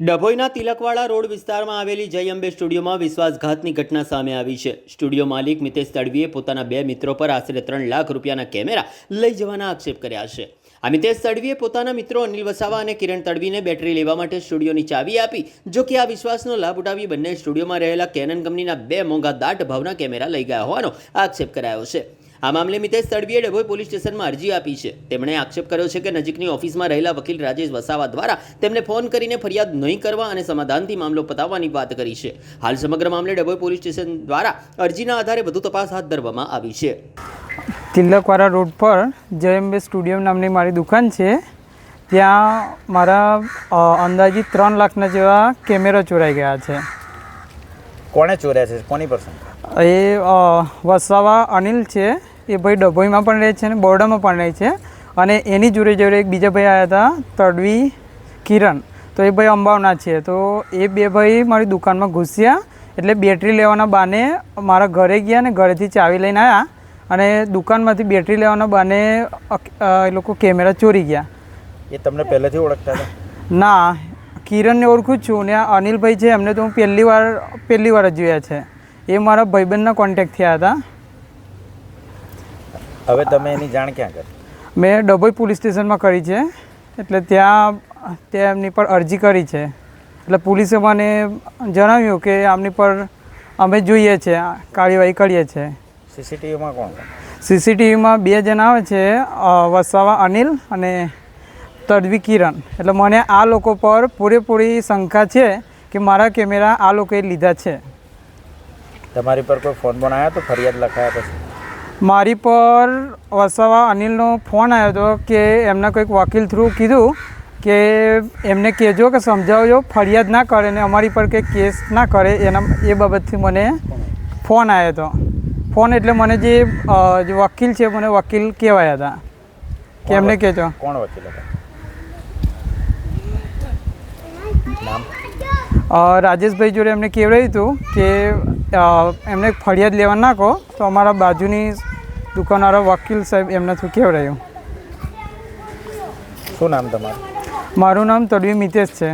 ડભોઈના Tilakwada road વિસ્તારમાં આવેલી જય અંબે સ્ટુડિયોમાં વિશ્વાસઘાતની ઘટના સામે આવી છે। સ્ટુડિયો માલિક મિતેશ તડવીએ પોતાના 2 મિત્રો પર આશરે 3 લાખ રૂપિયાના કેમેરા લઈ જવાના આક્ષેપ કર્યા છે। આ મિતેશ તડવીએ પોતાના મિત્રો અનિલ વસાવા અને કિરણ તડવીને બેટરી લેવા માટે સ્ટુડિયોની ચાવી આપી। જો કે આ વિશ્વાસનો લાભ ઉઠાવી બંને સ્ટુડિયોમાં રહેલા કેનન કંપનીના 2 મોંઘા દાટ ભાવના કેમેરા લઈ ગયા હોવાનો આક્ષેપ કરાયો છે। આ મામલે મિતેશ તડવીએ ડભોઈ પોલીસ સ્ટેશનમાં અરજી આપી છે। તેમણે આક્ષેપ કર્યો છે કે નજીકની ઓફિસમાં રહેલા વકીલ રાજેશ વસાવા દ્વારા તેમને ફોન કરીને ફરિયાદ નહીં કરવા અને સમાધાનથી મામલો પતાવવાની વાત કરી છે। હાલ સમગ્ર મામલે ડભોઈ પોલીસ સ્ટેશન દ્વારા અરજીના આધારે વધુ તપાસ હાથ ધરવામાં આવી છે। તિલકવાડા રોડ પર જય અંબે સ્ટુડિયો નામની મારી દુકાન છે। ત્યાં મારા અંદાજિત 3 લાખના જેવા કેમેરા ચોરાઈ ગયા છે। કોણે ચોર્યા છે? કોની પર્સન? એ વસાવા અનિલ છે। એ ભાઈ ડભોઈમાં પણ રહે છે અને બોરડામાં પણ રહે છે। અને એની જોડે એક બીજા ભાઈ આવ્યા હતા તડવી કિરણ, તો એ ભાઈ અંબાવના છે। તો એ 2 ભાઈ મારી દુકાનમાં ઘૂસ્યા, એટલે બેટરી લેવાના બહાને મારા ઘરે ગયા અને ઘરેથી ચાવી લઈને આવ્યા અને દુકાનમાંથી બેટરી લેવાના બહાને એ લોકો કેમેરા ચોરી ગયા। એ તમને પહેલેથી ઓળખતા હતા? ના, કિરણને ઓળખું જ છું ને આ અનિલભાઈ છે એમને તો હું પહેલી વાર જ જોયા છે। એ મારા ભાઈબંધના કોન્ટેક્ટ થયા હતા। હવે તમે એની જાણ ક્યાં કરી? મેં ડભોઈ પોલીસ સ્ટેશનમાં કરી છે, એટલે ત્યાં એમની પર અરજી કરી છે। એટલે પોલીસે મને જણાવ્યું કે આમની પર અમે જોઈએ છે, કાર્યવાહી કરીએ છીએ। સીસીટીવીમાં કોણ? સીસીટીવીમાં 2 જણા આવે છે, વસાવા અનિલ અને તડવી કિરણ। એટલે મને આ લોકો પર પૂરેપૂરી શંકા છે કે મારા કેમેરા આ લોકોએ લીધા છે। તમારી પર કોઈ ફોન પણ આવ્યો તો ફરિયાદ લખાયા પછી? મારી પર વસાવા અનિલનો ફોન આવ્યો હતો કે એમના કોઈક વકીલ થ્રુ કીધું કે એમને કહેજો કે સમજાવજો, ફરિયાદ ના કરે ને અમારી પર કંઈ કેસ ના કરે, એ બાબતથી મને ફોન આવ્યો હતો। ફોન એટલે મને જે વકીલ છે મને વકીલ કહેવાયા હતા કે એમને કહેજો। કોણ વકીલ હતા? નામ? રાજેશભાઈ જોડે એમને કહેવાયું હતું કે એમને ફરિયાદ લેવા ના કહો, તો અમારા બાજુની દુકાનવાળા વકીલ સાહેબ એમને થ્રુ કહેવાયું। શું નામ તમારું? મારું નામ તડવી મિતેશ છે।